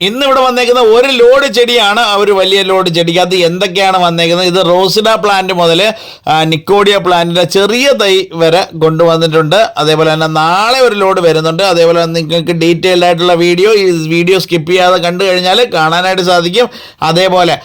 ഇന്നിവിടെ വന്നേക്കുന്ന ഒരു ലോഡ് ചെടിയാണ്, ഒരു വലിയ ലോഡ് ചെടിക്കകത്ത് എന്തൊക്കെയാണ് വന്നേക്കുന്നത്. ഇത് റോസിഡ പ്ലാന്റ് മുതൽ നിക്കോഡിയ പ്ലാന്റിൻ്റെ ചെറിയ തൈ വരെ കൊണ്ടുവന്നിട്ടുണ്ട്. അതേപോലെ തന്നെ നാളെ ഒരു ലോഡ് വരുന്നുണ്ട്. അതേപോലെ നിങ്ങൾക്ക് ഡീറ്റെയിൽഡ് ആയിട്ടുള്ള വീഡിയോ സ്കിപ്പ് ചെയ്യാതെ കണ്ടു കഴിഞ്ഞാൽ കാണാനായിട്ട് സാധിക്കും. അതേപോലെ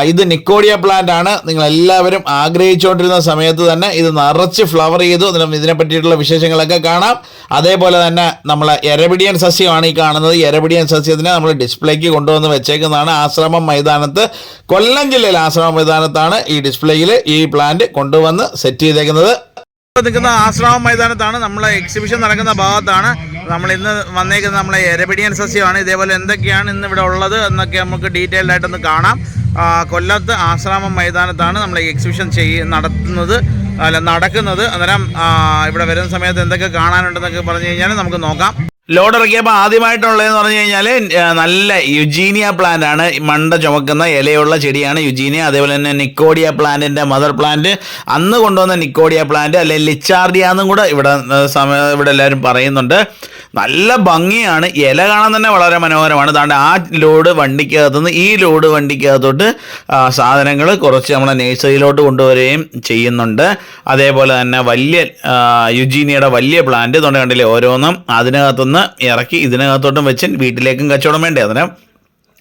ഇത് നിക്കോഡിയ പ്ലാന്റ് ആണ്. നിങ്ങളെല്ലാവരും ആഗ്രഹിച്ചുകൊണ്ടിരുന്ന സമയത്ത് തന്നെ ഇത് നിറച്ച് ഫ്ലവർ ചെയ്തു. ഇതിനെ പറ്റിയിട്ടുള്ള വിശേഷങ്ങളൊക്കെ കാണാം. അതേപോലെ തന്നെ നമ്മൾ എരബിഡിയൻ സസ്യമാണ് ഈ കാണുന്നത്. എരബിഡിയൻ സസ്യത്തിനെ നമ്മൾ ഡിസ്പ്ലേക്ക് കൊണ്ടുവന്ന് വെച്ചേക്കുന്നതാണ് ആശ്രമം മൈതാനത്ത്, കൊല്ലം ജില്ലയിലെ ആശ്രമം മൈതാനത്താണ് ഈ ഡിസ്പ്ലേയിൽ ഈ പ്ലാന്റ് കൊണ്ടുവന്ന് സെറ്റ് ചെയ്തേക്കുന്നത്. നിൽക്കുന്ന ആശ്രമം മൈതാനത്താണ്, നമ്മളെ എക്സിബിഷൻ നടക്കുന്ന ഭാഗത്താണ് നമ്മൾ ഇന്ന് വന്നേക്കുന്നത്. നമ്മളെ എരബിഡിയൻ സസ്യമാണ്. ഇതേപോലെ എന്തൊക്കെയാണ് ഇന്ന് ഇവിടെ ഉള്ളത് എന്നൊക്കെ നമുക്ക് ഡീറ്റെയിൽഡ് ആയിട്ടൊന്ന് കാണാം. കൊല്ലത്ത് ആശ്രമം മൈതാനത്താണ് നമ്മൾ എക്സിബിഷൻ നടക്കുന്നത്. അന്നേരം ഇവിടെ വരുന്ന സമയത്ത് എന്തൊക്കെ കാണാനുണ്ടെന്നൊക്കെ പറഞ്ഞു കഴിഞ്ഞാൽ നമുക്ക് നോക്കാം. ലോഡ് ഇറക്കിയപ്പോൾ ആദ്യമായിട്ടുള്ളതെന്ന് പറഞ്ഞു കഴിഞ്ഞാൽ നല്ല യുജീനിയ പ്ലാന്റ് ആണ്. മണ്ട ചുമക്കുന്ന ഇലയുള്ള ചെടിയാണ് യുജീനിയ. അതേപോലെ തന്നെ നിക്കോഡിയ പ്ലാന്റിൻ്റെ മദർ പ്ലാന്റ്, അന്ന് കൊണ്ടുവന്ന നിക്കോഡിയ പ്ലാന്റ് അല്ലെങ്കിൽ ലിച്ചാർഡിയ എന്നും കൂടെ ഇവിടെ എല്ലാവരും പറയുന്നുണ്ട്. നല്ല ഭംഗിയാണ്, ഇല കാണാൻ തന്നെ വളരെ മനോഹരമാണ്. അതുകൊണ്ട് ആ ലോഡ് വണ്ടിക്കകത്തുനിന്ന് ഈ ലോഡ് വണ്ടിക്കകത്തോട്ട് സാധനങ്ങൾ കുറച്ച് നമ്മളെ നേഴ്സറിയിലോട്ട് കൊണ്ടുവരികയും ചെയ്യുന്നുണ്ട്. അതേപോലെ തന്നെ വലിയ യുജീനിയയുടെ വലിയ പ്ലാന്റ് അതുകൊണ്ട് കണ്ടില്ലേ, ഓരോന്നും അതിനകത്തുനിന്ന് ഇറക്കി ഇതിനകത്തോട്ടും വെച്ച് വീട്ടിലേക്കും കച്ചവടം വേണ്ടേ, അതിന്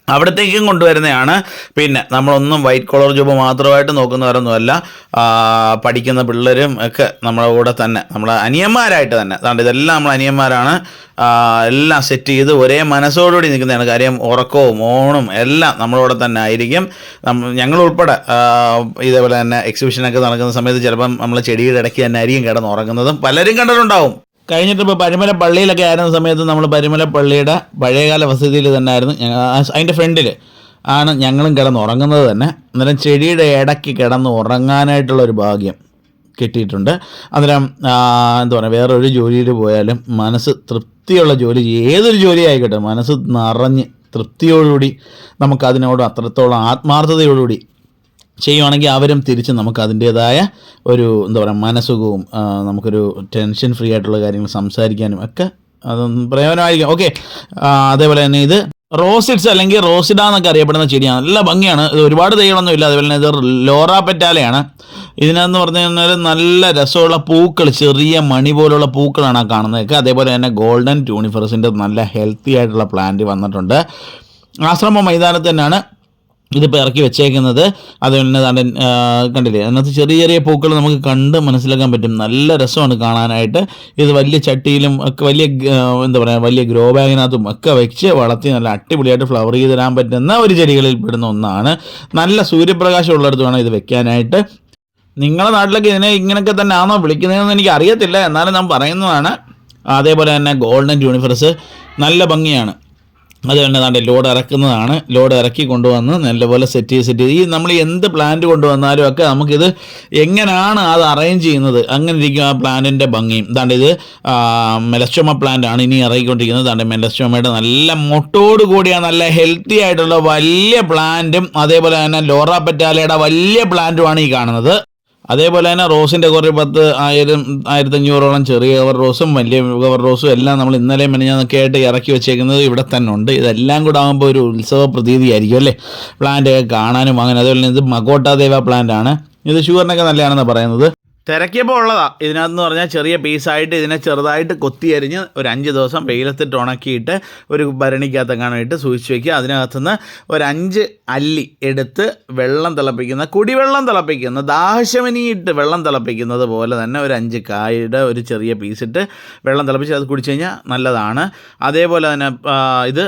അവിടത്തേക്കും കൊണ്ടുവരുന്നതാണ്. പിന്നെ നമ്മളൊന്നും വൈറ്റ് കോളർ ജോബ് മാത്രമായിട്ട് നോക്കുന്നവരൊന്നുമല്ല, പഠിക്കുന്ന പിള്ളേരും ഒക്കെ നമ്മുടെ കൂടെ തന്നെ, നമ്മളെ അനിയന്മാരായിട്ട് തന്നെ. അതുകൊണ്ട് ഇതെല്ലാം നമ്മൾ അനിയന്മാരാണ്. എല്ലാം സെറ്റ് ചെയ്ത് ഒരേ മനസ്സോടുകൂടി നിൽക്കുന്നതാണ്. കാര്യം ഉറക്കവും ഓണും എല്ലാം നമ്മളോടെ തന്നെ ആയിരിക്കും. ഞങ്ങളുൾപ്പെടെ ഇതേപോലെ തന്നെ എക്സിബിഷനൊക്കെ നടക്കുന്ന സമയത്ത് ചിലപ്പം നമ്മൾ ചെടിയുടെ ഇടയ്ക്ക് തന്നെ ആയിരിക്കും കിടന്ന് ഉറങ്ങുന്നതും പലരും കണ്ടിട്ടുണ്ടാവും. കഴിഞ്ഞിട്ട് ഇപ്പോൾ പരുമല പള്ളിയിലൊക്കെ ആയിരുന്ന സമയത്ത് നമ്മൾ പരുമല പള്ളിയുടെ പഴയകാല വസതിയിൽ തന്നെ ആയിരുന്നു, അതിൻ്റെ ഫ്രണ്ടിൽ ആണ് ഞങ്ങളും കിടന്ന് ഉറങ്ങുന്നത് തന്നെ. അന്നേരം ചെടിയുടെ ഇടയ്ക്ക് കിടന്ന് ഉറങ്ങാനായിട്ടുള്ളൊരു ഭാഗ്യം കിട്ടിയിട്ടുണ്ട്. അന്നേരം എന്താ പറയുക, വേറൊരു ജോലിയിൽ പോയാലും മനസ്സ് തൃപ്തിയുള്ള ജോലി, ഏതൊരു ജോലി ആയിക്കോട്ടെ, മനസ്സ് നിറഞ്ഞ് തൃപ്തിയോടുകൂടി നമുക്കതിനോട് അത്രത്തോളം ആത്മാർത്ഥതയോടുകൂടി ചെയ്യുവാണെങ്കിൽ അവരും തിരിച്ച് നമുക്ക് അതിൻ്റേതായ ഒരു എന്താ പറയുക മനസ്സുഖവും നമുക്കൊരു ടെൻഷൻ ഫ്രീ ആയിട്ടുള്ള കാര്യങ്ങൾ സംസാരിക്കാനും ഒക്കെ അതൊന്നും പ്രയോജനമായിരിക്കും. ഓക്കെ, അതേപോലെ തന്നെ ഇത് റോസിഡ്സ് അല്ലെങ്കിൽ റോസിഡ എന്നൊക്കെ അറിയപ്പെടുന്ന ചെടിയാണ്. നല്ല ഭംഗിയാണ്. ഇത് ഒരുപാട് തൈകളൊന്നും ഇല്ല. അതേപോലെ തന്നെ ഇത് ലോറ പെറ്റാലയാണ്. ഇതിനെന്ന് പറഞ്ഞു കഴിഞ്ഞാൽ നല്ല രസമുള്ള പൂക്കൾ, ചെറിയ മണി പോലുള്ള പൂക്കളാണ് ആ കാണുന്നതൊക്കെ. അതേപോലെ തന്നെ ഗോൾഡൻ ട്യൂണിഫറസിൻ്റെ നല്ല ഹെൽത്തി ആയിട്ടുള്ള പ്ലാന്റ് വന്നിട്ടുണ്ട്. ആശ്രമ മൈതാനത്ത് തന്നെയാണ് ഇതിപ്പോൾ ഇറക്കി വെച്ചേക്കുന്നത്. അതുപോലെ തന്നെ കണ്ടില്ലേ, അതിനകത്ത് ചെറിയ ചെറിയ പൂക്കൾ നമുക്ക് കണ്ട് മനസ്സിലാക്കാൻ പറ്റും. നല്ല രസമാണ് കാണാനായിട്ട്. ഇത് വലിയ ചട്ടിയിലും ഒക്കെ വലിയ എന്താ പറയുക, വലിയ ഗ്രോ ബാഗിനകത്തും ഒക്കെ വെച്ച് വളർത്തി നല്ല അടിപൊളിയായിട്ട് ഫ്ലവർ ചെയ്ത് തരാൻ പറ്റുന്ന ഒരു ചെടികളിൽ പെടുന്ന ഒന്നാണ്. നല്ല സൂര്യപ്രകാശം ഉള്ളിടത്ത് വേണം ഇത് വെക്കാനായിട്ട്. നിങ്ങളുടെ നാട്ടിലൊക്കെ ഇതിനെ ഇങ്ങനെയൊക്കെ തന്നെ ആണോ വിളിക്കുന്നതെന്ന് എനിക്ക് അറിയത്തില്ല, എന്നാലും ഞാൻ പറയുന്നതാണ്. അതേപോലെ തന്നെ ഗോൾഡൻ ട്യൂണിഫറസ് നല്ല ഭംഗിയാണ്. അതുകൊണ്ട് തന്നെ ലോഡ് ഇറക്കുന്നതാണ്. ലോഡ് ഇറക്കി കൊണ്ടുവന്ന് നല്ലപോലെ സെറ്റ് ചെയ്ത് ഈ നമ്മൾ എന്ത് പ്ലാന്റ് കൊണ്ടുവന്നാലും ഒക്കെ നമുക്കിത് എങ്ങനെയാണ് അത് അറേഞ്ച് ചെയ്യുന്നത് അങ്ങനെ ഇരിക്കും ആ പ്ലാന്റിൻ്റെ ഭംഗിയും. അതാണ്ട് ഇത് മെലസ്റ്റോമ പ്ലാന്റ് ആണ് ഇനി ഇറങ്ങിക്കൊണ്ടിരിക്കുന്നത്. അതാണ്ട് മെലസ്റ്റോമയുടെ നല്ല മൊട്ടോട് കൂടിയ നല്ല ഹെൽത്തി ആയിട്ടുള്ള വലിയ പ്ലാന്റും അതേപോലെ തന്നെ ലോറ പെറ്റാലയുടെ വലിയ പ്ലാന്റുമാണ് ഈ കാണുന്നത്. അതേപോലെ തന്നെ റോസിൻ്റെ കുറേ 1000-1500ഓളം ചെറിയ കവർ റോസും വലിയ കവർ റോസും എല്ലാം നമ്മൾ ഇന്നലെയും മെനഞ്ഞാന്നൊക്കെ ആയിട്ട് ഇറക്കി വെച്ചേക്കുന്നത് ഇവിടെ തന്നെ ഉണ്ട്. ഇതെല്ലാം കൂടെ ആകുമ്പോൾ ഒരു ഉത്സവ പ്രതീതി ആയിരിക്കും അല്ലേ, പ്ലാന്റൊക്കെ കാണാനും അങ്ങനെ. അതുപോലെ തന്നെ ഇത് മകോട്ടാദേവ പ്ലാന്റ് ആണ്. ഇത് ഷുഗറിനൊക്കെ നല്ലതാണെന്ന് പറയുന്നത്. തിരക്കിയപ്പോൾ ഉള്ളതാണ്. ഇതിനകത്തെന്ന് പറഞ്ഞാൽ ചെറിയ പീസായിട്ട് ഇതിനെ ചെറുതായിട്ട് കൊത്തിയരിഞ്ഞ് ഒരു 5 ദിവസം വെയിലത്തിട്ട് ഉണക്കിയിട്ട് ഒരു ഭരണിക്കകത്തെങ്ങാനായിട്ട് സൂക്ഷിച്ച് വയ്ക്കുക. അതിനകത്തുനിന്ന് ഒരു 5 അല്ലി എടുത്ത് കുടിവെള്ളം തിളപ്പിക്കുന്ന ദാഹശമനിയിട്ട് വെള്ളം തിളപ്പിക്കുന്നത് പോലെ തന്നെ ഒരു 5 കായുടെ ഒരു ചെറിയ പീസിട്ട് വെള്ളം തിളപ്പിച്ച് അത് കുടിച്ചു കഴിഞ്ഞാൽ നല്ലതാണ്. അതേപോലെ തന്നെ ഇത്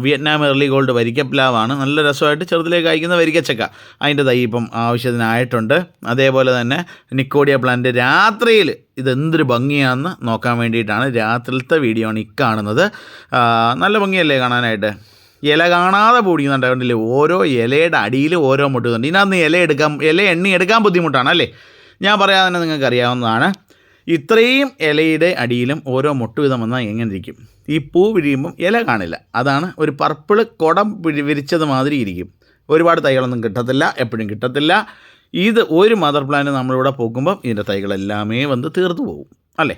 വിയറ്റ്നാം എർലി ഗോൾഡ് വരിക്കപ്ലാവാണ്. നല്ല രസമായിട്ട് ചെറുതിലേക്ക് അയക്കുന്ന വരിക്കച്ചക്ക, അതിൻ്റെ തൈ ഇപ്പം ആവശ്യത്തിനായിട്ടുണ്ട്. അതേപോലെ തന്നെ നിക്കോഡിയ പ്ലാന്റ് രാത്രിയിൽ ഇതെന്തൊരു ഭംഗിയാണെന്ന് നോക്കാൻ വേണ്ടിയിട്ടാണ് രാത്രിയിലത്തെ വീഡിയോ ആണ് ഈ കാണുന്നത്. നല്ല ഭംഗിയല്ലേ കാണാനായിട്ട്. ഇല കാണാതെ പൊടിക്കുന്നുണ്ട്, കണ്ടില്ലേ, ഓരോ ഇലയുടെ അടിയിൽ ഓരോ മുട്ടുന്നുണ്ട്. ഇതിനകത്ത് ഇല എണ്ണി എടുക്കാൻ ബുദ്ധിമുട്ടാണ് അല്ലേ, ഞാൻ പറയാതെ തന്നെ നിങ്ങൾക്ക് അറിയാവുന്നതാണ്. ഇത്രയും ഇലയുടെ അടിയിലും ഓരോ മുട്ട് വീതം വന്നാൽ എങ്ങനെ ഇരിക്കും? ഈ പൂ വിരിയുമ്പം ഇല കാണില്ല, അതാണ് ഒരു പർപ്പിൾ കുടം വിരിച്ചത് മാതിരി ഇരിക്കും. ഒരുപാട് തൈകളൊന്നും കിട്ടത്തില്ല, എപ്പോഴും കിട്ടത്തില്ല. ഇത് ഒരു മദർ പ്ലാന്റ് നമ്മളിവിടെ പോകുമ്പം ഇതിൻ്റെ തൈകളെല്ലാമേ വന്ന് തീർന്നു പോകും അല്ലേ.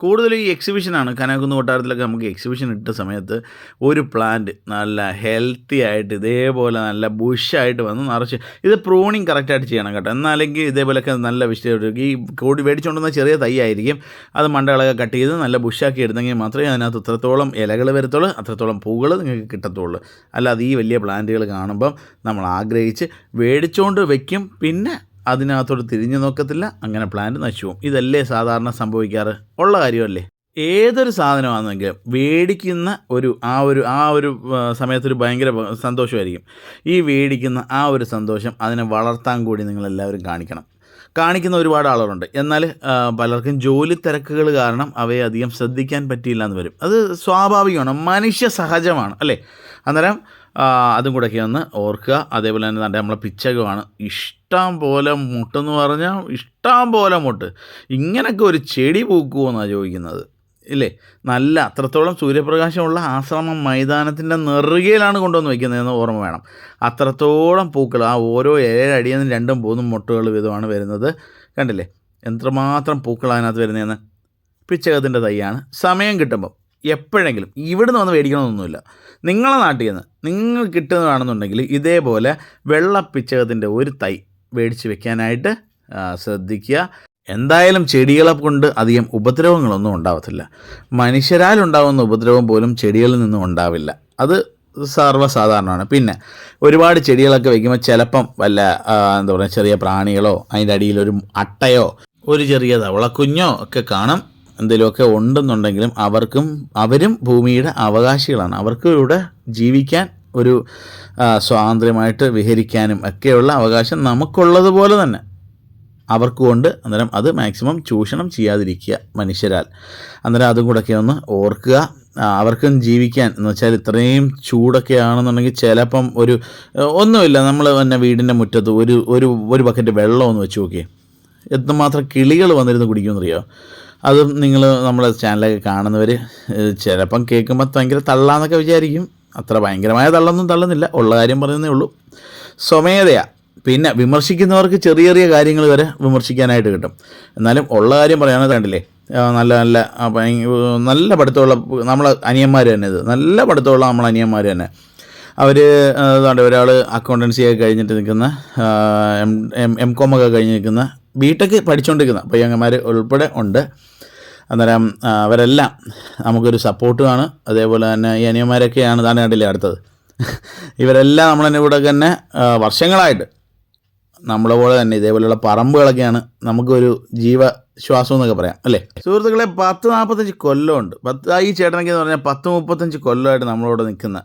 കൂടുതലും ഈ എക്സിബിഷനാണ്. കനകുന്ന് കൊട്ടാരത്തിലൊക്കെ നമുക്ക് എക്സിബിഷൻ ഇട്ട സമയത്ത് ഒരു പ്ലാന്റ് നല്ല ഹെൽത്തി ആയിട്ട് ഇതേപോലെ നല്ല ബുഷായിട്ട് വന്ന് നിറച്ച് ഇത് പ്രൂണിങ് കറക്റ്റായിട്ട് ചെയ്യണം കേട്ടോ. എന്നാലെങ്കിൽ ഇതേപോലെയൊക്കെ നല്ല വിഷയം ഈ മേടിച്ചുകൊണ്ടുവന്ന ചെറിയ തൈ ആയിരിക്കും. അത് മണ്ടകളൊക്കെ കട്ട് ചെയ്ത് നല്ല ബുഷാക്കി എടുത്തെങ്കിൽ മാത്രമേ അതിനകത്ത് അത്രത്തോളം ഇലകൾ വരത്തുള്ളൂ, അത്രത്തോളം പൂകൾ നിങ്ങൾക്ക് കിട്ടത്തുള്ളൂ. അല്ലാതെ ഈ വലിയ പ്ലാന്റുകൾ കാണുമ്പം നമ്മൾ ആഗ്രഹിച്ച് മേടിച്ചുകൊണ്ട് വയ്ക്കും, പിന്നെ അതിനകത്തോട്ട് തിരിഞ്ഞു നോക്കത്തില്ല, അങ്ങനെ പ്ലാന്റ് നശിച്ചു പോകും. ഇതല്ലേ സാധാരണ സംഭവിക്കാറ്, ഉള്ള കാര്യമല്ലേ. ഏതൊരു സാധനമാണെന്നെങ്കിലും മേടിക്കുന്ന ആ ഒരു സമയത്തൊരു ഭയങ്കര സന്തോഷമായിരിക്കും. ഈ മേടിക്കുന്ന ആ ഒരു സന്തോഷം അതിനെ വളർത്താൻ കൂടി നിങ്ങളെല്ലാവരും കാണിക്കുന്ന ഒരുപാട് ആളുകളുണ്ട്. എന്നാൽ പലർക്കും ജോലി തിരക്കുകൾ കാരണം അവയെ അധികം ശ്രദ്ധിക്കാൻ പറ്റിയില്ല എന്ന് വരും. അത് സ്വാഭാവികമാണ്, മനുഷ്യ സഹജമാണ് അല്ലേ. അന്നേരം അതും കൂടെയൊക്കെ ഒന്ന് ഓർക്കുക. അതേപോലെ തന്നെ നമ്മളെ പിച്ചകമാണ് ഇഷ്ടം പോലെ മുട്ടെന്ന് പറഞ്ഞാൽ ഇഷ്ടം പോലെ മുട്ട്. ഇങ്ങനെയൊക്കെ ഒരു ചെടി പൂക്കുമോ എന്നാണ് ചോദിക്കുന്നത് ഇല്ലേ. നല്ല അത്രത്തോളം സൂര്യപ്രകാശമുള്ള ആശ്രമം മൈതാനത്തിൻ്റെ നെറുകയിലാണ് കൊണ്ടുവന്ന് വയ്ക്കുന്നതെന്ന് ഓർമ്മ വേണം. അത്രത്തോളം പൂക്കൾ ആ ഓരോ 7 അടിയിൽ നിന്ന് 2 3 മുട്ടുകൾ വീതമാണ് വരുന്നത്. കണ്ടില്ലേ എത്രമാത്രം പൂക്കൾ അതിനകത്ത് വരുന്നതെന്ന്. പിച്ചകത്തിൻ്റെ തൈയാണ്. സമയം കിട്ടുമ്പം എപ്പോഴെങ്കിലും ഇവിടുന്ന് വന്ന് മേടിക്കണമെന്നൊന്നുമില്ല. നിങ്ങളെ നാട്ടിൽ നിന്ന് നിങ്ങൾ കിട്ടുന്നതാണെന്നുണ്ടെങ്കിൽ ഇതേപോലെ വെള്ളപ്പിച്ചകത്തിൻ്റെ ഒരു തൈ മേടിച്ച് വെക്കാനായിട്ട് ശ്രദ്ധിക്കുക. എന്തായാലും ചെടികളെ കൊണ്ട് അധികം ഉപദ്രവങ്ങളൊന്നും ഉണ്ടാവത്തില്ല. മനുഷ്യരാലുണ്ടാകുന്ന ഉപദ്രവം പോലും ചെടികളിൽ നിന്നും ഉണ്ടാവില്ല. അത് സർവ്വസാധാരണമാണ്. പിന്നെ ഒരുപാട് ചെടികളൊക്കെ വയ്ക്കുമ്പോൾ ചിലപ്പം വല്ല എന്താ പറയുക ചെറിയ പ്രാണികളോ അതിൻ്റെ അടിയിലൊരു അട്ടയോ ഒരു ചെറിയ തവളക്കുഞ്ഞോ ഒക്കെ കാണും. എന്തെങ്കിലുമൊക്കെ ഉണ്ടെന്നുണ്ടെങ്കിലും അവരും ഭൂമിയുടെ അവകാശികളാണ്. അവർക്ക് ഇവിടെ ജീവിക്കാൻ ഒരു സ്വാതന്ത്ര്യമായിട്ട് വിഹരിക്കാനും ഒക്കെയുള്ള അവകാശം നമുക്കുള്ളതുപോലെ തന്നെ അവർക്കുമുണ്ട്. അന്നേരം അത് മാക്സിമം ചൂഷണം ചെയ്യാതിരിക്കുക മനുഷ്യരാൽ. അന്നേരം അതും കൂടെയൊക്കെ ഒന്ന് ഓർക്കുക. അവർക്കും ജീവിക്കാൻ എന്ന് വെച്ചാൽ ഇത്രയും ചൂടൊക്കെ ആണെന്നുണ്ടെങ്കിൽ ചിലപ്പം ഒന്നുമില്ല, നമ്മൾ തന്നെ വീടിൻ്റെ മുറ്റത്ത് ഒരു ബക്കറ്റ് വെള്ളം ഒന്ന് വെച്ച് നോക്കിയേ, എന്തുമാത്രം കിളികൾ വന്നിരുന്ന് കുടിക്കുമെന്നറിയോ. അതും നിങ്ങൾ നമ്മളെ ചാനലൊക്കെ കാണുന്നവർ ചിലപ്പം കേൾക്കുമ്പോൾ ഭയങ്കര തള്ളാന്നൊക്കെ വിചാരിക്കും. അത്ര ഭയങ്കരമായ തള്ളൊന്നും തള്ളുന്നില്ല, ഉള്ള കാര്യം പറയുന്നേ ഉള്ളൂ. സ്വമേധയാണ്. പിന്നെ വിമർശിക്കുന്നവർക്ക് ചെറിയ ചെറിയ കാര്യങ്ങൾ വരെ വിമർശിക്കാനായിട്ട് കിട്ടും. എന്നാലും ഉള്ള കാര്യം പറയുകയാണെങ്കിൽ കണ്ടില്ലേ നല്ല പഠിത്തമുള്ള നമ്മളെ അനിയന്മാർ തന്നെ, ഇത് നല്ല പഠിത്തമുള്ള നമ്മളെ അനിയന്മാർ തന്നെ. അവർ ഒരാൾ അക്കൗണ്ടൻസിയൊക്കെ കഴിഞ്ഞിട്ട് നിൽക്കുന്ന M.Com ഒക്കെ കഴിഞ്ഞ് നിൽക്കുന്ന ബിടെക് പഠിച്ചുകൊണ്ടിരിക്കുന്ന പയ്യന്മാർ ഉൾപ്പെടെ ഉണ്ട്. അന്നേരം അവരെല്ലാം നമുക്കൊരു സപ്പോർട്ടുമാണ്. അതേപോലെ തന്നെ ഈ അനിയന്മാരൊക്കെയാണ് താൻ കണ്ടില്ലേ അടുത്തത്. ഇവരെല്ലാം നമ്മളതിൻ്റെ കൂടെ തന്നെ വർഷങ്ങളായിട്ട് നമ്മളെ പോലെ തന്നെ ഇതേപോലെയുള്ള പറമ്പുകളൊക്കെയാണ് നമുക്കൊരു ജീവശ്വാസം എന്നൊക്കെ പറയാം അല്ലേ. സുഹൃത്തുക്കളെ 10-45 കൊല്ലമുണ്ട്. ഈ ചേട്ടനൊക്കെ എന്ന് പറഞ്ഞാൽ 10-35 കൊല്ലമായിട്ട് നമ്മളോട് നിൽക്കുന്ന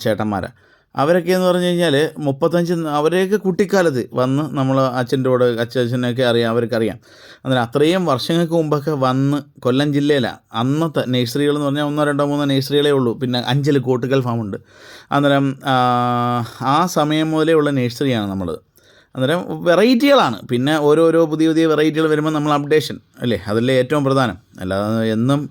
ചേട്ടന്മാരാണ്. അവരൊക്കെ എന്ന് പറഞ്ഞു കഴിഞ്ഞാൽ 35 അവരെയൊക്കെ കുട്ടിക്കാലത്ത് വന്ന് നമ്മൾ അച്ഛൻ്റെ കൂടെ അച്ഛനൊക്കെ അറിയാം, അവർക്കറിയാം. അന്നേരം അത്രയും വർഷങ്ങൾക്ക് മുമ്പൊക്കെ വന്ന് കൊല്ലം ജില്ലയിലാണ് അന്നത്തെ നഴ്സറികൾ എന്ന് പറഞ്ഞാൽ 1 2 3 നഴ്സറികളേ ഉള്ളൂ. പിന്നെ 5 കോട്ടുകൽ ഫാമുണ്ട്. അന്നേരം ആ സമയം മുതലേ ഉള്ള നഴ്സറിയാണ് നമ്മളത്. അന്നേരം വെറൈറ്റികളാണ്. പിന്നെ ഓരോരോ പുതിയ വെറൈറ്റികൾ വരുമ്പോൾ നമ്മൾ അപ്ഡേഷൻ അല്ലേ, അതല്ലേ ഏറ്റവും പ്രധാനം. അല്ലാതെ എന്നും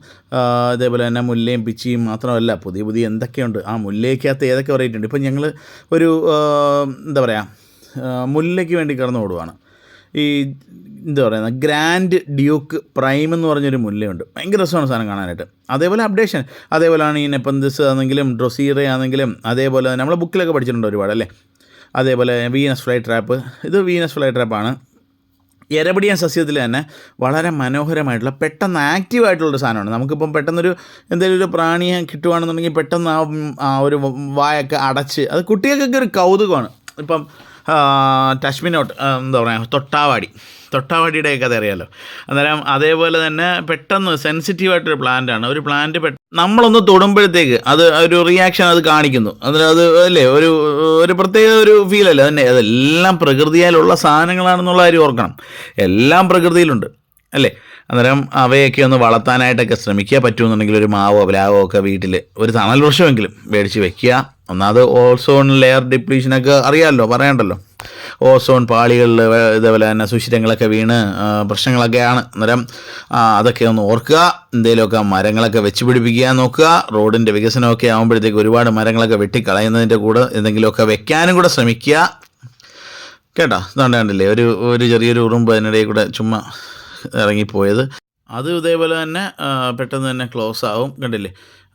ഇതേപോലെ തന്നെ മുല്ലയും പിച്ചിയും മാത്രമല്ല, പുതിയ എന്തൊക്കെയുണ്ട്. ആ മുല്ലയ്ക്കകത്ത് ഏതൊക്കെ വെറൈറ്റി ഉണ്ട്. ഇപ്പം ഞങ്ങൾ ഒരു എന്താ പറയുക മുല്ലയ്ക്ക് വേണ്ടി കിടന്നു ഓടുവാണ്. ഈ എന്താ പറയുന്നത് ഗ്രാൻഡ് ഡ്യൂക്ക് പ്രൈം എന്ന് പറഞ്ഞൊരു മുല്ലയുണ്ട്. ഭയങ്കര രസമാണ് സാധനം കാണാനായിട്ട്. അതേപോലെ അപ്ഡേഷൻ, അതേപോലെയാണ് ഈ നെപ്പന്തിസ് ആണെങ്കിലും ഡ്രൊസീറ ആണെങ്കിലും അതേപോലെ നമ്മൾ ബുക്കിലൊക്കെ പഠിച്ചിട്ടുണ്ട് ഒരുപാട് അല്ലേ. അതേപോലെ വീനസ് ഫ്ലൈ ട്രാപ്പ്, ഇത് വീനസ് ഫ്ലൈ ട്രാപ്പാണ്. എരപിടിയൻ സസ്യത്തിൽ തന്നെ വളരെ മനോഹരമായിട്ടുള്ള പെട്ടെന്ന് ആക്റ്റീവായിട്ടുള്ളൊരു സാധനമാണ്. നമുക്കിപ്പം പെട്ടെന്നൊരു എന്തെങ്കിലും ഒരു പ്രാണിയെ കിട്ടുകയാണെന്നുണ്ടെങ്കിൽ പെട്ടെന്ന് ആ ഒരു വായൊക്കെ അടച്ച് അത് കുട്ടികൾക്കൊക്കെ ഒരു കൗതുകമാണ്. ഇപ്പം ടച്ച്മിനോട്ട് എന്താ പറയുക തൊട്ടാവാടിയുടെ കഥ അറിയാമല്ലോ. അന്നേരം അതേപോലെ തന്നെ പെട്ടെന്ന് സെൻസിറ്റീവായിട്ടൊരു പ്ലാന്റാണ്. ഒരു പ്ലാന്റ് നമ്മളൊന്ന് തൊടുമ്പോഴത്തേക്ക് അത് ഒരു റിയാക്ഷൻ അത് കാണിക്കുന്നു. അന്നേരം അത് അല്ലേ ഒരു പ്രത്യേക ഒരു ഫീലല്ലേ തന്നെ. അതെല്ലാം പ്രകൃതിയാലുള്ള സാധനങ്ങളാണെന്നുള്ള കാര്യം ഓർക്കണം. എല്ലാം പ്രകൃതിയിലുണ്ട് അല്ലേ. അന്നേരം അവയൊക്കെ ഒന്ന് വളർത്താനായിട്ടൊക്കെ ശ്രമിക്കുക. പറ്റുമെന്നുണ്ടെങ്കിൽ ഒരു മാവോ പ്ലാവോ ഒക്കെ വീട്ടിൽ ഒരു തണൽ വൃക്ഷമെങ്കിലും മേടിച്ച് വെക്കുക. ഒന്നാമത് ഓസോൺ ലെയർ ഡിപ്ലീഷനൊക്കെ അറിയാമല്ലോ, പറയണ്ടല്ലോ. ഓസോൺ പാളികളിൽ ഇതേപോലെ തന്നെ സുഷിരങ്ങളൊക്കെ വീണ് പ്രശ്നങ്ങളൊക്കെയാണ്. അന്നേരം അതൊക്കെ ഒന്ന് ഓർക്കുക. എന്തെങ്കിലുമൊക്കെ മരങ്ങളൊക്കെ വെച്ച് പിടിപ്പിക്കുക നോക്കുക. റോഡിൻ്റെ വികസനമൊക്കെ ആകുമ്പോഴത്തേക്ക് ഒരുപാട് മരങ്ങളൊക്കെ വെട്ടിക്കളയുന്നതിൻ്റെ കൂടെ എന്തെങ്കിലുമൊക്കെ വെക്കാനും കൂടെ ശ്രമിക്കുക കേട്ടോ. അതുകൊണ്ട് കണ്ടില്ലേ ഒരു ചെറിയൊരു ഉറുമ്പ് അതിനിടയിൽ കൂടെ ചുമ്മാ ഇറങ്ങിപ്പോയത്. അത് ഇതേപോലെ തന്നെ പെട്ടെന്ന് തന്നെ ക്ലോസ് ആവും. കണ്ടില്ലേ,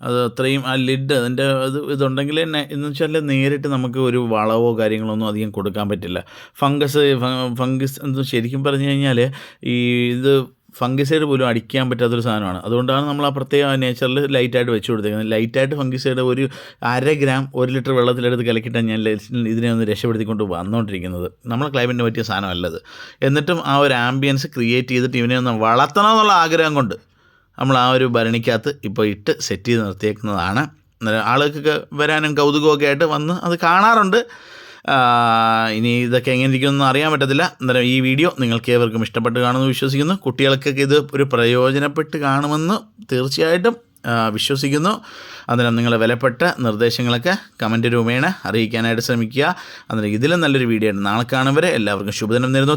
അത് അത്രയും ആ ലിഡ് അതിൻ്റെ ഇതുണ്ടെങ്കിൽ തന്നെ എന്ന് വെച്ചാൽ നേരിട്ട് നമുക്ക് ഒരു വളവോ കാര്യങ്ങളൊന്നും അധികം കൊടുക്കാൻ പറ്റില്ല. ഫംഗസ് എന്ന് ശരിക്കും പറഞ്ഞു കഴിഞ്ഞാൽ ഈ ഇത് ഫംഗിസൈഡ് പോലും അടിക്കാൻ പറ്റാത്തൊരു സാധനമാണ്. അതുകൊണ്ടാണ് നമ്മൾ ആ പ്രത്യേക നേച്ചറിൽ ലൈറ്റായിട്ട് വെച്ച് കൊടുത്തേക്കുന്നത്. ലൈറ്റായിട്ട് ഫംഗിസൈഡ് ഒരു 1/2 ഗ്രാം 1 ലിറ്റർ വെള്ളത്തിലെടുത്ത് കലക്കിയിട്ടാണ് ഞാൻ ഇതിനെ ഒന്ന് രക്ഷപ്പെടുത്തിക്കൊണ്ട് വന്നുകൊണ്ടിരിക്കുന്നത്. നമ്മളെ ക്ലൈമറ്റിന് പറ്റിയ സാധനമല്ലത്. എന്നിട്ടും ആ ഒരു ആംബിയൻസ് ക്രിയേറ്റ് ചെയ്തിട്ട് ഇവനെ ഒന്ന് വളർത്തണമെന്നുള്ള ആഗ്രഹം കൊണ്ട് നമ്മൾ ആ ഒരു ഭരണിക്കകത്ത് ഇപ്പോൾ ഇട്ട് സെറ്റ് ചെയ്ത് നിർത്തിയേക്കുന്നതാണ്. ആളുകൾക്ക് വരാനും കൗതുകമൊക്കെ ആയിട്ട് വന്ന് അത് കാണാറുണ്ട്. ഇനി ഇതൊക്കെ എങ്ങനെ ഇരിക്കുമെന്ന് അറിയാൻ പറ്റത്തില്ല. അന്നേരം ഈ വീഡിയോ നിങ്ങൾക്ക് ഏവർക്കും ഇഷ്ടപ്പെട്ട് കാണുമെന്ന് വിശ്വസിക്കുന്നു. കുട്ടികൾക്കൊക്കെ ഇത് ഒരു പ്രയോജനപ്പെട്ട് കാണുമെന്ന് തീർച്ചയായിട്ടും വിശ്വസിക്കുന്നു. അന്നേരം നിങ്ങളുടെ വിലപ്പെട്ട നിർദ്ദേശങ്ങളൊക്കെ കമൻറ്റ് രൂപേണ അറിയിക്കാനായിട്ട് ശ്രമിക്കുക. അന്നേരം ഇതിലും നല്ലൊരു വീഡിയോ നാളെ കാണും വരെ എല്ലാവർക്കും ശുഭദിനം നേരുന്നു.